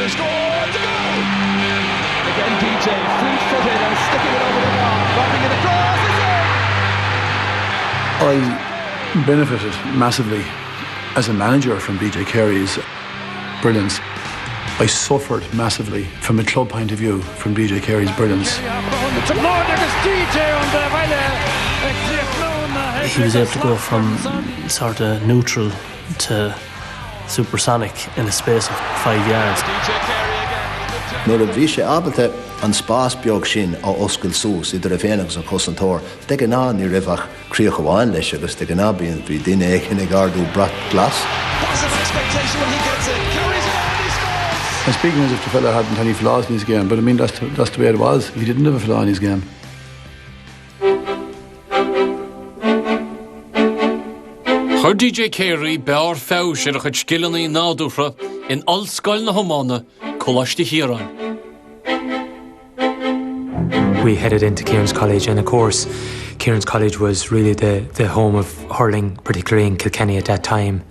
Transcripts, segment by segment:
to score to goal. Again, DJ fleet-footed and sticking it over the bar, dropping it across. I benefited massively as a manager from DJ Carey's brilliance. I suffered massively from a club point of view from DJ Carey's brilliance. He was able to go from sort of neutral to supersonic in a space of 5 yards. Nuair a bhí sé abalta an spás beag sin á oscail sús idir a bhéanagus an chosantóir, de go ná ní raibh críoch amháin leis agus de go ná bhí duine éigeanna gardú brat glas. I'm speaking as if the fella hadn't any flaws in his game, but I mean that's the way it was. He didn't have a flaw in his game. Chur DJ Carey bear fáis ar a chud Kilkenny nádúfra in Ollscoil na Homána Coláiste Chiaráin. We headed into Kieran's College, and of course Kieran's College was really the home of hurling, particularly in Kilkenny at that time.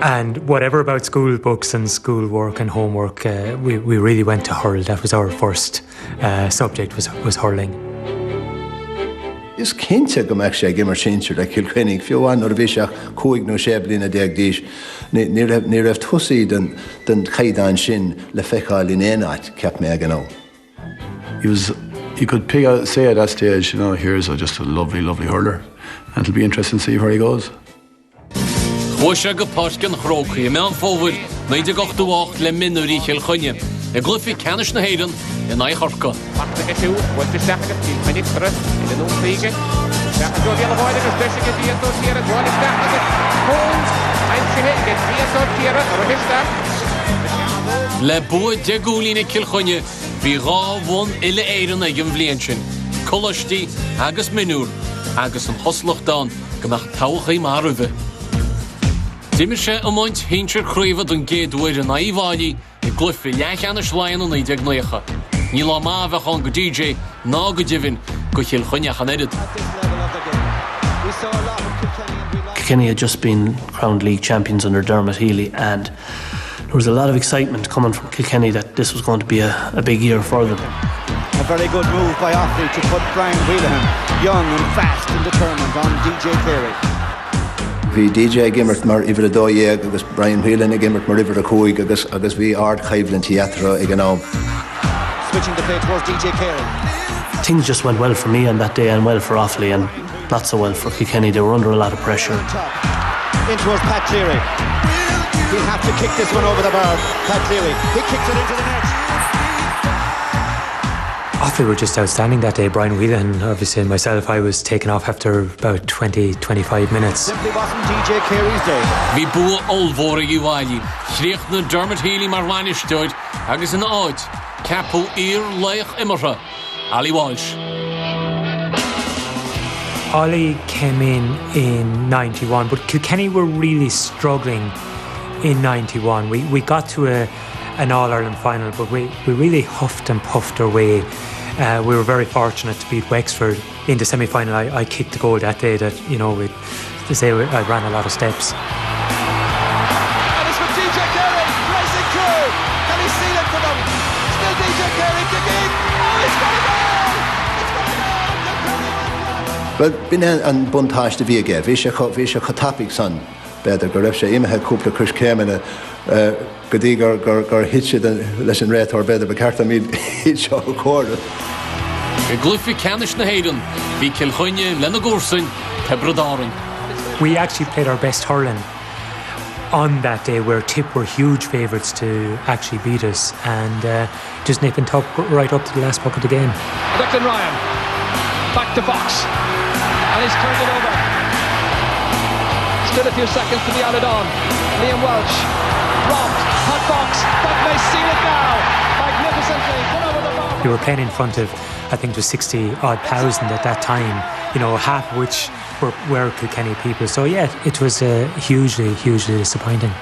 And whatever about school books and school work and homework, we really went to hurl. That was our first subject, was hurling. Is cinnte go mbeadh sé gimar sinseir le Kilkenny fiúháin nuair a bhí sé 5 nó 7 bliana déag díos, ní raibh tosaí den chaidáin sin le feiceáil in éanaid ceap mé ag an ó. You could say at that stage, you know, here's just a lovely, lovely hurler, and it'll be interesting to see where he goes. Chóise go páiscin chrócaí meán fómhaid 98 le minúí Kilkenny. A glufi canis na héireann in Laochra. Le bua de gúlína Kilkenny bhí gá bhun ile éireann ag an bhliain sin. Coláistí agus minúr agus an hoslachtáin go nach táchaí mar uimhe. Dimir sé amáint hintir cruomhad an géadúir an aíomháilí I glufi leachannas láin an 19. Ní lá má bheitán go DJ ná go dibhinn go Kilkenny an éiread. Kilkenny had just been crowned league champions under Dermot Healy, and there was a lot of excitement coming from Kilkenny that this was going to be a big year for them. A very good move by Offaly to put Brian Whelan, young and fast and determined, on DJ Carey. Bhí DJ gimmert mar iver a dóiag agus Brian Whelan a gimmert mar iver a cúig agus bhí ard chaibhlinn teatra ag an ám. Switching the play towards DJ Carey. Things just went well for me on that day and well for Offaly, and not so well for Kilkenny. They were under a lot of pressure. In towards Pat Cleary. He'll have to kick this one over the bar. Pat Cleary. He kicks it into the net. Offaly were just outstanding that day. Brian Whelan, obviously, and myself, I was taken off after about 20-25 minutes. Simply wasn't DJ Carey's day. Bhí bua olmhór ag Iwáilí. Chríoch na Dermot Healy mar bhainisteoid agus in áid. Capú ír leich immertha. Ali Walsh. Ollie came in 91, but Kilkenny were really struggling in 91. We got to an All-Ireland final, but we really huffed and puffed our way. We were very fortunate to beat Wexford in the semi-final. I kicked the goal that day that, you know, to say I ran a lot of steps. And it's with DJ Carey racing through. Can he seal it for them? Still DJ Carey kicking. Oh, it's got a goal! It's got a goal! Well, bin an buntáiste bhí aige. Bhí sé chotapig san. Beidir go raibh sé imethe cúpla cúis céimena go dtí gur hit siad leis an réitheoir beidir ba cearta míad hit seo go córa. I glufi canis na héireann bhí Kilkenny lena górsain Tebradárin. We actually played our best hurling on that day, where Tip were huge favourites to actually beat us, and just nip and tuck right up to the last puck of the game. Declan Ryan back to box, and he's turned it over. Still a few seconds to be added on. Liam Welch robbed, hot box, that may seal it now magnificently. One over the bar. We were playing in front of, I think it was 60,000 at that time, you know, half of which were Kilkenny people. So yeah, it was hugely disappointing.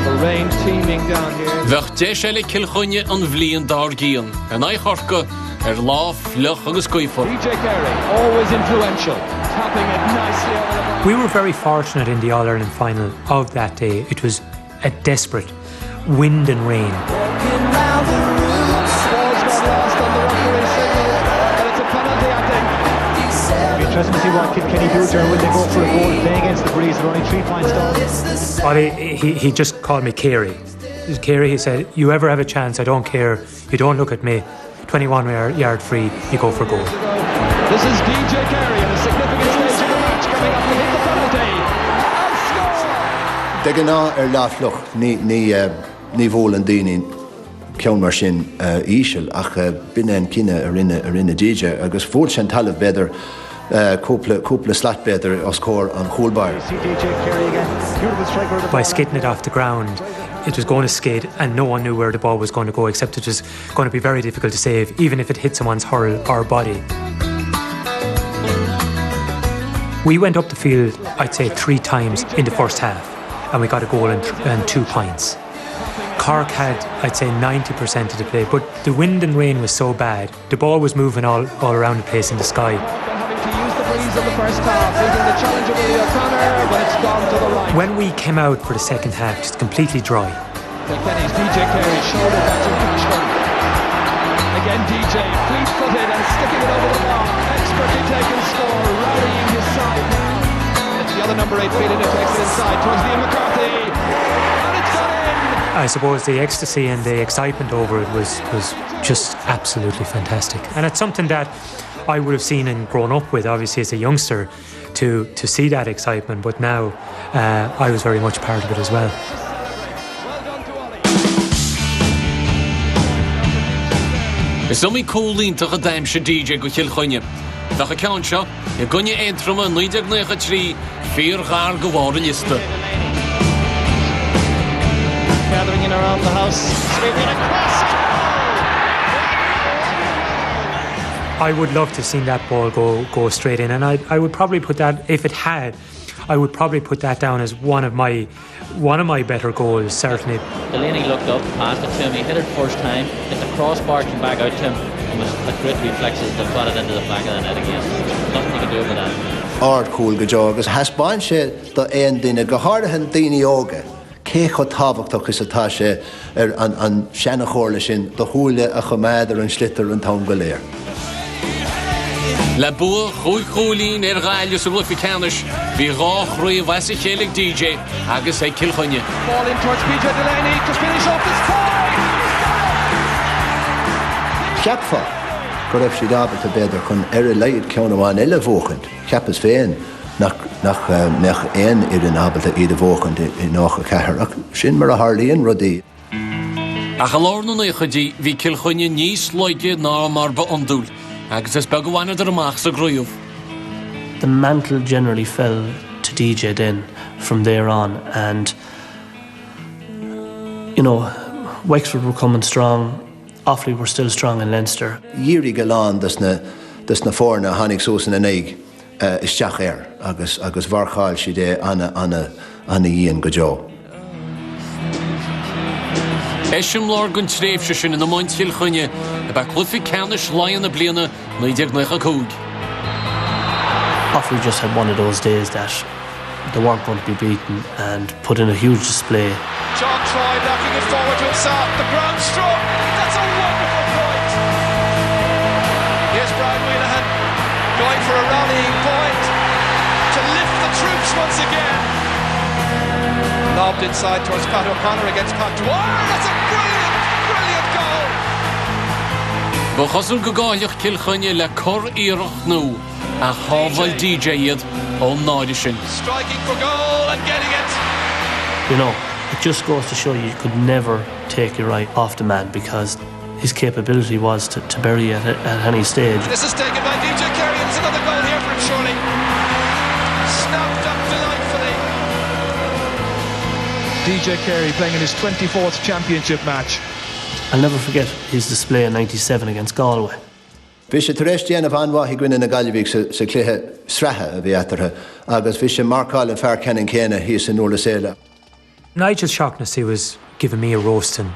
The rain teeming down here. Bheadh deisile Kilkenny an bhliain dar gian. An Laochra láf lech agus cuifor. DJ Carey, always influential. Popping it nicely over the bar. We were very fortunate in the All-Ireland final of that day. It was a desperate wind and rain. Ball's got lost on the referee signal, but it's a penalty, I think. It'll be interesting to see what Kilkenny do there when they go for a goal playing against the breeze. They're only 3 points down. But he just called me Carey. Carey, he said, you ever have a chance, I don't care. You don't look at me. 21-yard free, you go for goal. This is DJ Carey at a significant stage of the match coming up to hit the penalty and score! De gná láfloch ní bhólan daoine ceann mar sin íseal ach bine cinenne ar rinne DJ agus fóil sin talamh beidir cúpla slat beidir as cór an chulbair. By skidding it off the ground, it was going to skid and no one knew where the ball was going to go, except it was going to be very difficult to save, even if it hit someone's hurl or body. We went up the field, I'd say 3 times in the first half, and we got a goal and 2 points. Cork had, I'd say, 90% of the play, but the wind and rain was so bad, the ball was moving all around the place in the sky. Having to use the breeze of the first half, using the challenge of Willie O'Connor, but it's gone to the right. When we came out for the second half, just completely dry. Kilkenny's DJ Carey shoulder back to Richmond. Again DJ, fleet-footed and sticking it over the bar. Expertly taken score, rallying his side now. It's the other number 8 feeling it takes it inside towards Liam McCarthy. And it's gone in! I suppose the ecstasy and the excitement over it was just absolutely fantastic. And it's something that I would have seen and grown up with, obviously, as a youngster, to see that excitement. But now I was very much part of it as well. Is somí cúlín tucha daimse DJ go Kilkenny. Dacha ceann seo, I gunne éintrama 1993 4 ghar go bhfáda lista. Gathering in around the house, sweeping across. I would love to have seen that ball go straight in, and I would probably put that, if it had, I would probably put that down as one of my better goals, certainly. Delaney looked up, passed it to him, he hit it first time, hit the crossbar, came back out to him, and with great reflexes to put it into the back of the net again. Nothing you can do with that. Ard cool go jogus hasbáin sé do éon duine go háirithe daoine óga. Cé chu tábhachtach is atá sé an seanna chóirla sin do thuúile a choméad ar an sliotar an tam go léir. Le bua chuig cúlín Gael sa Luffy Canis, bhí ráchraí bhaise chélig DJ agus é Kilkenny. Ball in towards PJ Delaney to finish off this point. Ceapfa go raibh siad ábhairt a beidir chun ar a leiad ceann amháin eile bhóchant. Ceap is féin nach éon ar an ábhairt iad a bhóchant I nach a cethir ach sin mar a hurlíonn rudaí. A chalárna na chudí bhí Kilkenny níos loige ná mar ba ondúil. Agus is begahhaine ar amach sa grúomh. The mantle generally fell to DJ then from there on, and you know, Wexford were coming strong, Offaly were still strong in Leinster. Díri galán dus na fórna hánig sósan an éig isteach agus bharcháil si dé anna íon go jo. Eisiom lár gon tréimhse sin in amhaint Kilkenny a ba Luffy Canis láin na bliana 1992. Offaly just had one of those days that they weren't going to be beaten and put in a huge display. John Troy knocking it forward to himself. The ground stroke. That's a wonderful point. Here's Brian Wheelahan going for a rallying point to lift the troops once again. Lobbed inside towards Pat O'Connor against Pat Dwyer. That's a brilliant goal. Ba chasul go gáileach Kilkenny le cor íireach nó a chábhail DJ iad ó náide sin. Striking for goal and getting it. You know, it just goes to show you could never take your eye off the man, because his capability was to bury it at any stage. This is taken by DJ Carey. There's another goal here for him, surely. Snapped up delightfully. DJ Carey playing in his 24th championship match. I'll never forget his display in '97 against Galway. Bhí sé tar éis déanamh anmhaithí gcuine na Gaillimh sa cluiche sreathe a bhí atartha, agus bhí sé marcáil an fear ceann céine hí sa nuair Séile. Nigel Shaughnessy was giving me a roasting.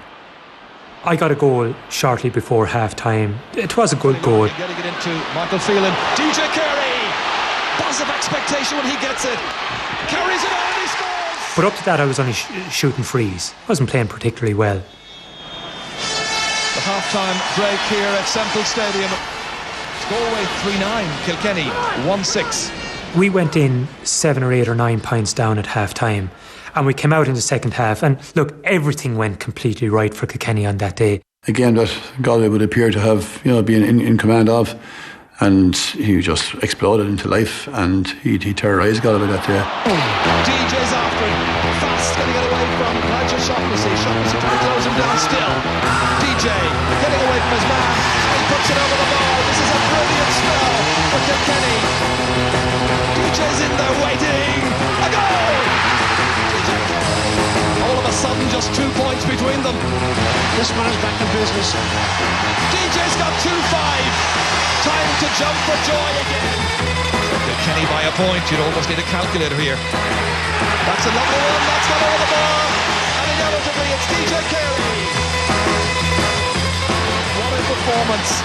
I got a goal shortly before half-time. It was a good goal. Getting it into Michael Phelan. DJ Carey! buzz of expectation when he gets it. Carries it on and he scores! But up to that, I was only shooting frees. I wasn't playing particularly well. The half-time break here at Semple Stadium. Galway 3-9, Kilkenny 1-6. We went in 7 or 8 or 9 points down at half-time, and we came out in the second half, and look, everything went completely right for Kilkenny on that day. A game that Galway would appear to have, been in command of, and he just exploded into life, and he terrorised Galway that day. DJ's after him, fast getting it away from Nigel Shaughnessy trying to close him down still. DJ getting away from his man, and he puts it over the bar. This is a brilliant spell for Kilkenny. DJ's in there waiting, a goal! All of a sudden just 2 points between them. This man's back in business. DJ's got 2-5. Time to jump for joy again. Kilkenny by a point. You'd almost need a calculator here. That's a lovely one. That's not over the bar. And inevitably it's DJ Carey. What a performance.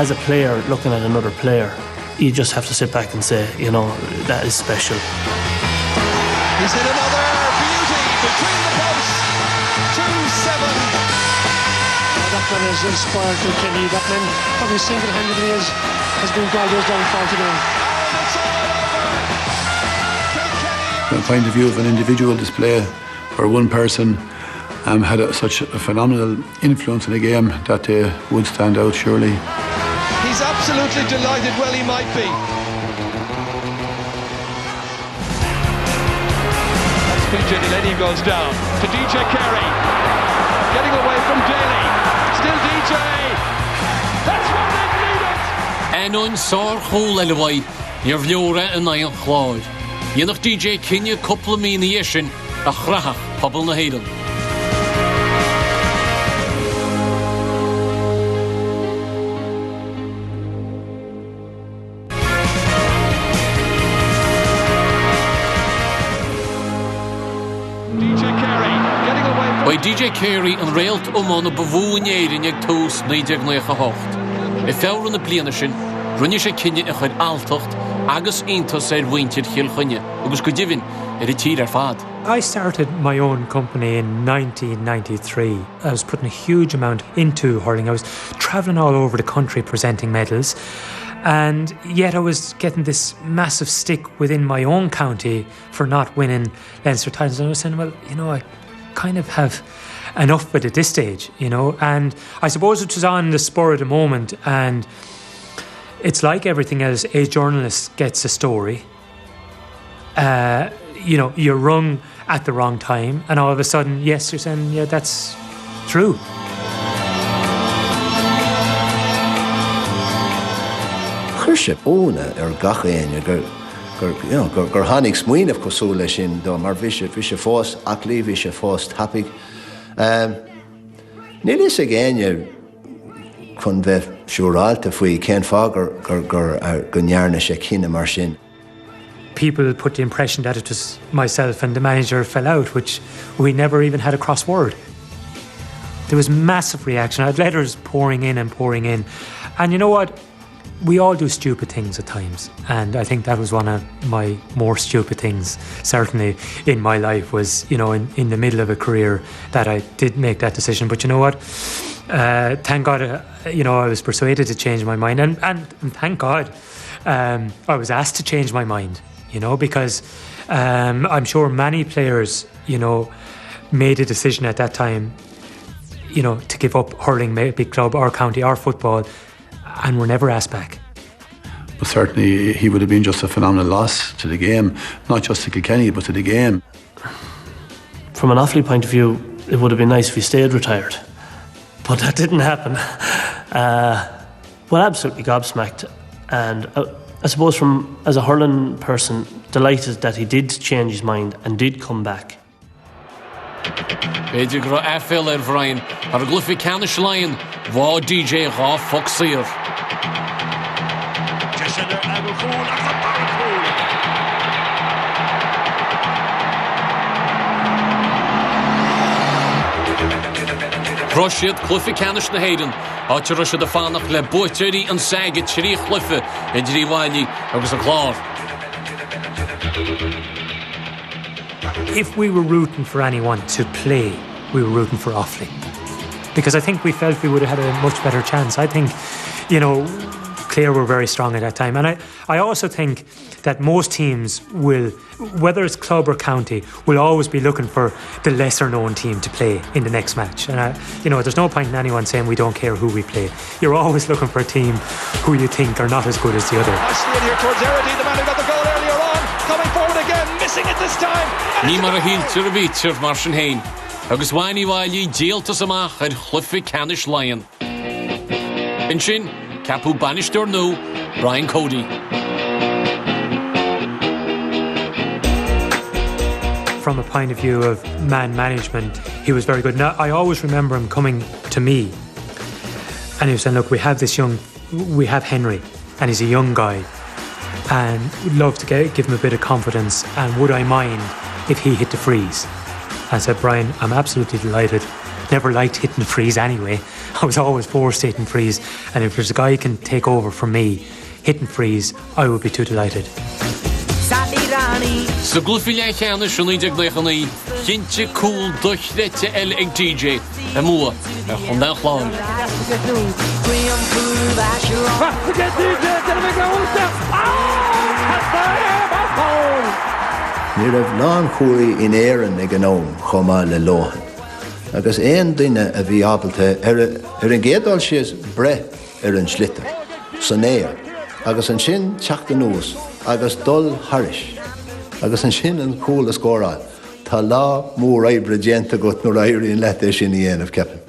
As a player looking at another player, you just have to sit back and say, that is special. He's hit another beauty between the posts. 2-7. That man has inspired Kilkenny. That man probably single-handedly has been Galway's downfall today. From the point of view of an individual display, where one person had such a phenomenal influence in the game, that they would stand out, surely. He's absolutely delighted. Well, he might be. That's PJ Delaney goes down to DJ Carey. Getting away from Daly. Still DJ. That's what they've needed. Anon sár chól elewai, níor bhleora in aon chláid. Dhéanach DJ cinne coppla mína isin a chrachach pobl na héireann. By DJ Carey an réalt ómána bhúin éirin ag tús 1998. I feabhar na bliana sin, rinne sé cinne a chuid altocht agus iontas bhaintear Kilkenny, agus go dibhinn i tír ar fad. I started my own company in 1993. I was putting a huge amount into hurling. I was travelling all over the country presenting medals, and yet I was getting this massive stick within my own county for not winning Leinster titles. And I was saying, well, I kind of have enough at this stage, and I suppose it was on the spur of the moment, and it's like everything else. A journalist gets a story, you're rung at the wrong time, and all of a sudden, yes, you're saying, yeah, that's true. Chuirse óna gachéin gur hánig smuoineh cosú lei sin dó mar bhí sé fós aclaí, bhí sé fós tapig. Níl is a ggéine chun bheith siúráilta faoi cén fá gur nearna sé cinenne mar sin. People put the impression that it was myself and the manager fell out, which we never even had a cross word. There was massive reaction. I had letters pouring in. And you know what? We all do stupid things at times, and I think that was one of my more stupid things, certainly in my life, was, in the middle of a career that I did make that decision. But you know what? Thank God, I was persuaded to change my mind, and thank God I was asked to change my mind, because I'm sure many players, made a decision at that time, to give up hurling, big club or county or football, and were never asked back. But certainly he would have been just a phenomenal loss to the game, not just to Kilkenny, but to the game. From an Offaly point of view, it would have been nice if he stayed retired, but that didn't happen. Well, absolutely gobsmacked, and I suppose as a hurling person, delighted that he did change his mind and did come back. Beidir go AFL Brian ar glufi Canish Lion bhá DJ Gá Foxir. Roshiad Cluffy Canish na Hayden áte Roshiad a fánach le buiteirí an sagad trí chlufe in Dríháilí agus a chlár. If we were rooting for anyone to play, we were rooting for Offaly. Because I think we felt we would have had a much better chance. I think, Clare were very strong at that time. And I also think that most teams will, whether it's club or county, will always be looking for the lesser known team to play in the next match. And, there's no point in anyone saying we don't care who we play. You're always looking for a team who you think are not as good as the other. Ashley in here towards Eredy, the man who got the goal earlier on. Coming forward again, missing it this time. Ní mar a híltir a bítir mar sin hain. Agus bhainní bhailí díaltas amach ar chlufi Canis Lion. In sin, Capú Bannister nó, Brian Cody. From a point of view of man management, he was very good. Now, I always remember him coming to me and he was saying, look, we have Henry, and he's a young guy, and we'd love to give him a bit of confidence, and would I mind if he hit the freeze? I said, Brian, I'm absolutely delighted. Never liked hitting the freeze anyway. I was always forced to hitting freeze, and if there's a guy who can take over from me, hitting freeze, I would be too delighted. Sa glúfiile cheanna sinnaí de gléchaní, cinnte cúl duchlete ag DJ, a mua, a chundan chláin. Ní raibh lán chóirí in éireann ag an óm chomá le Lóchan. Agus éon duine a bhí ábalta ar an géadál sios bre ar an slitter, san éir, agus an sin teach den nús, agus dul haris, agus an sin an cúil a scóráil. Tá lá mór éibre déanta got nó éirí an lete sin í aanamh ceapan.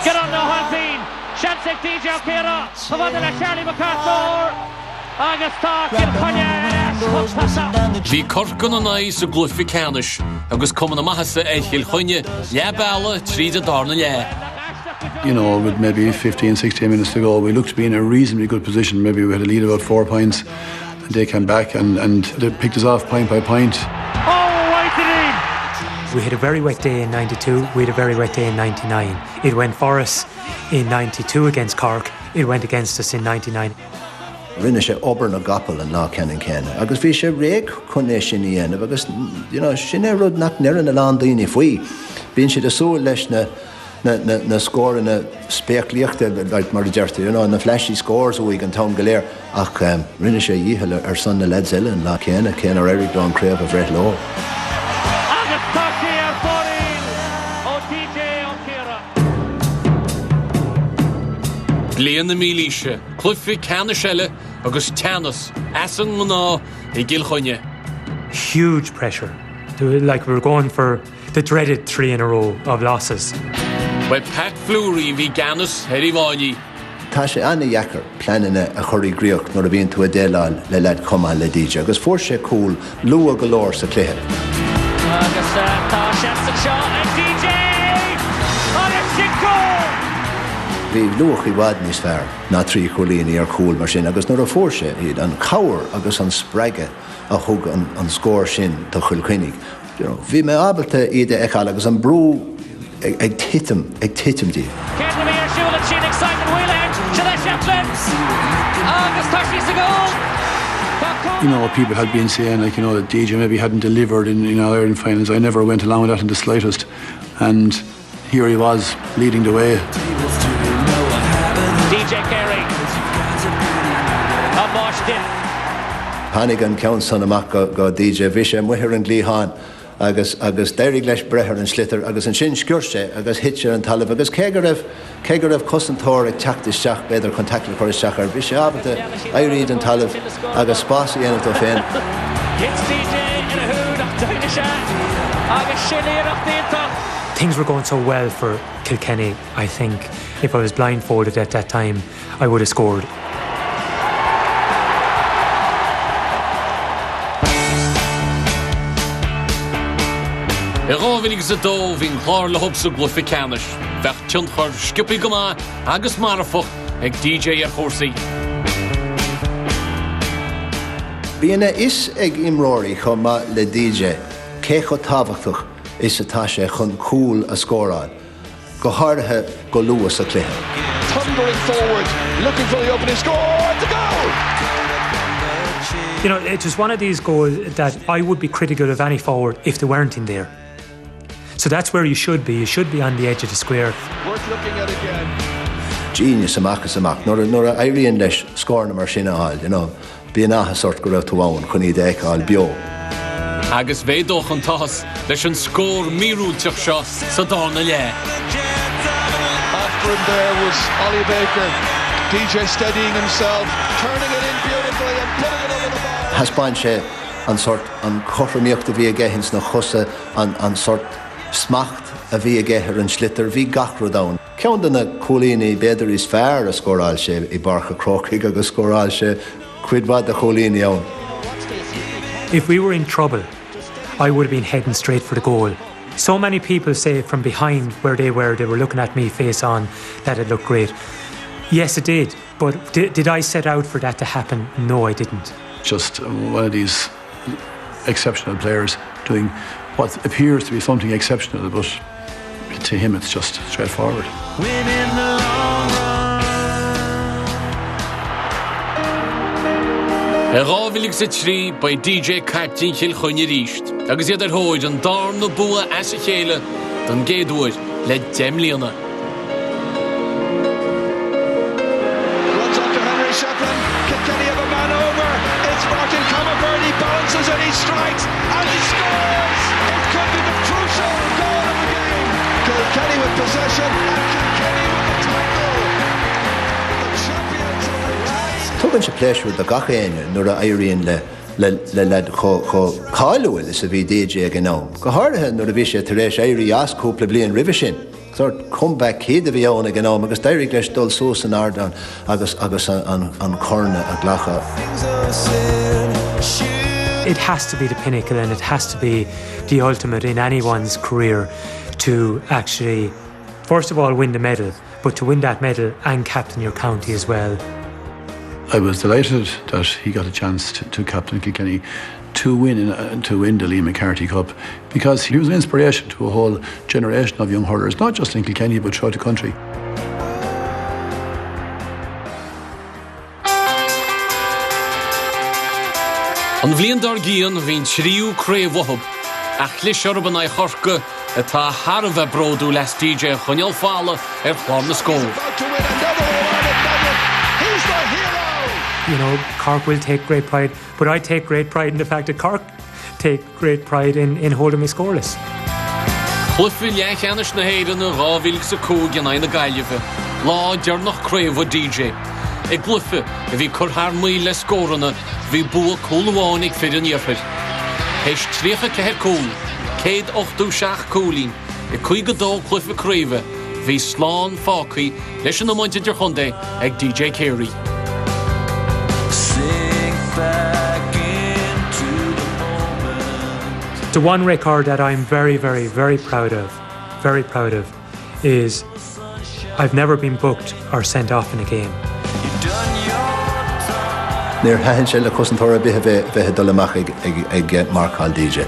Get on now, Hanfeen! Shansik DJ Carey, Havana le Charlie MacArthur, agus tá Kilkenny. Bhí corcan an áis sa glúfi Canis, agus cuman na maithasa Kilkenny, leabála tríd a darna le. With maybe 15, 16 minutes to go, we looked to be in a reasonably good position. Maybe we had a lead about 4 points, and they came back and they picked us off point by point. We had a very wet day in 92, we had a very wet day in 99. It went for us in 92 against Cork, it went against us in 99. Rinne sé obair na gapal an lá ceann céanna. Agus bhí sé réag chun é sin í aanamh, agus sin é rud nach nearan na lán daoine faoi. Bhíonn siad a súil leis na scóir na spéachlíochta leit mar deirta, na flashy scores uig an Tom Galéir, ach rinne sé dhíthile ar son na Led Zeppelin lá ceanna ar Eric Don Craig a bhreith ló. Agus táí ar fórin ó DJ O'Keara. Blian na mílíse, clufi Canis eile agus Tanas, asan mná I Kilkenny. Huge pressure. Like we were going for the dreaded 3 in a row of losses. Well, Pat Fleury bhí Ganis Harry Váilí. Tá sé anna dhechar pleanana a chuirí gríoch nuair a bhíonn tú a déileáil le lead comá le DJ, agus fuair sé cúil lua go leor sa cluiche. Agus tá seansach seo ag DJ! Agus sin cúil! Bhí luach I bhd níos fearr ná trí cholíní ar cúil mar sin, agus nuair a fuair sé iad an cabhar agus an spreige a thug an scóir sin do Kilkenny. Bhí mé ábalta iad a eáil agus an brú ag titim dí. Céirna mí ar siúil an sin excitement wheelhead, se leis Shetland! Agus táisí sa goal! People had been saying, that DJ maybe hadn't delivered in Ireland finals. I never went along with that in the slightest. And here he was, leading the way. DJ Carey. A Bosch dip. Hannig an count son amach go DJ Visha muhir an glíhan agus deirig leis brethir an slitter agus an sin sciúrse agus hitse an talamh agus cé go raibh cosantóir ag teachtasteach beidir contactla chuiristeach ar bhí sé ábalta éiríd an talamh agus spásaí aanamh do féin. Hits DJ in a hood of Dainisha agus sinnéireach díntach. Things were going so well for Kilkenny. I think if I was blindfolded at that time, I would have scored. Rávinnig sa dó hín chlár le hobsa glufi Canis. Bheith tionchar sciupi go má agus marafach ag DJ ar chórsaí. Bíanna is ag imróirí chumá le DJ, cé go tábhachtach is atá sé chun cúil a scóráil. Go háirithe go luas a cluiche. Thundering forward, looking for the opening score to go! You know, it was one of these goals that I would be critical of any forward if they weren't in there. So that's where you should be. You should be on the edge of the square. Worth looking at again. Genius amach. Nor a Irene leis scorna mar sinna hall, you know. Bí a sort go raibh tuáin chuní de eicáil bio. Agus bhéadóch an tas leis an scór míúteach seo sa dána le. After him there was Ollie Baker. DJ steadying himself, turning it in beautifully and putting it over the bar. Has bain sé an sort an choframíocht a bhí a gcéhins na chusa an sort smacht a bhí a gcéthir an slitter bhí gachrú dán. Ceann na cholíní beidir is fearr a scóráil sé I barcha crochaigh agus scóráil sé cuidbad a cholíní ann. If we were in trouble, I would have been heading straight for the goal. So many people say from behind where they were looking at me face on, that it looked great. Yes, it did. But did I set out for that to happen? No, I didn't. Just one of these exceptional players doing what appears to be something exceptional, but to him it's just straightforward. Rábhillig sa trí by DJ Carey Kilkenny ríist, agus iad hóid an darn na bua as a chéile don géadúir le demlíana. Runs on to Henry Shepard. Kilkenny have a man over. It's Martin Comerford. He balances and he strikes and he scores. It could be the crucial goal of the game. Kilkenny with possession and Kilkenny with the title. The champions of the rise. Tugann sé pléisiú de gachéine nuair a éiríonn le cáilúil is a bhí DJ ag an nám. Go háirithe nuair a bhí sé tar éis éirí as cúpla bliain ribh sin. Sort comeback céad a bhí ann ag an nám agus d'éirigh leis dul sós an ardan agus an corna a ghlacha. It has to be the pinnacle and it has to be the ultimate in anyone's career to actually, first of all, win the medal, but to win that medal and captain your county as well. I was delighted that he got a chance to captain Kilkenny to win the Liam McCarthy Cup, because he was an inspiration to a whole generation of young hurlers, not just in Kilkenny but throughout the country. An bhliain dar gíon bhín tríú craobhwahab ach leis orban ai chorca atá Harbh bródú les DJ Chuneal Fála chláir na scóil. You know, Cork will take great pride, but I take great pride in the fact that Cork take great pride in holding me scoreless. Chlufiú lechanis na héireann rábhilg sa cúgan na gaiileheh, lá dearnach craobh DJ. Ag glufa a bhí curthar míle le scóranna, bhí bua cúlháin ag fir an iarfir. Heis tríocha ceithir cúl, 187 cúlín, i chuig go dó chlufa craobh, bhí sláán fácaí leis an amhainte de chundé ag DJ Carey. The one record that I'm very, very, very proud of, is I've never been booked or sent off in a game. Níor haithinn sé le cosantóra bheithe dul amach ag Mark Hall DJ.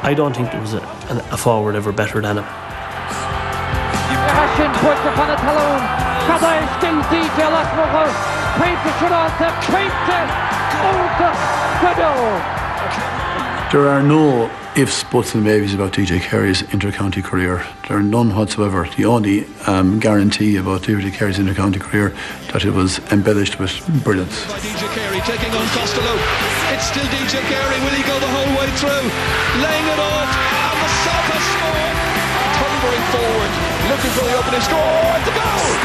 I don't think there was a forward ever better than him. There are no ifs, buts and maybes about DJ Carey's inter-county career. There are none whatsoever. The only guarantee about DJ Carey's inter-county career that it was embellished with brilliance. By DJ Carey taking on Costello. It's still DJ Carey. Will he go the whole way through? Laying it off. And the South has scored. Thundering forward. Looking for the opening. Score! The goal!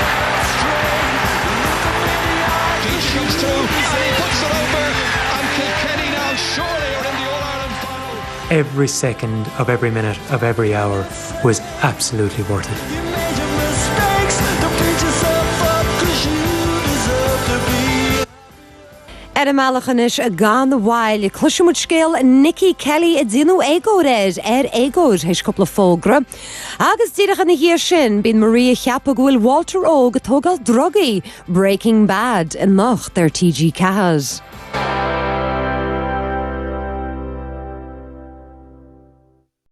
He shoots through and he puts it over. And Kilkenny now surely are in the All-Ireland final. Every second of every minute of every hour was absolutely worth it. Malachanish a gan the while Clushmut scale Nicky Kelly a dinu ego red egos his couple of fogra. Agus dirach na hier sin bin Maria Chapagul Walter Og togal druggy Breaking Bad and noch their TG Cahas.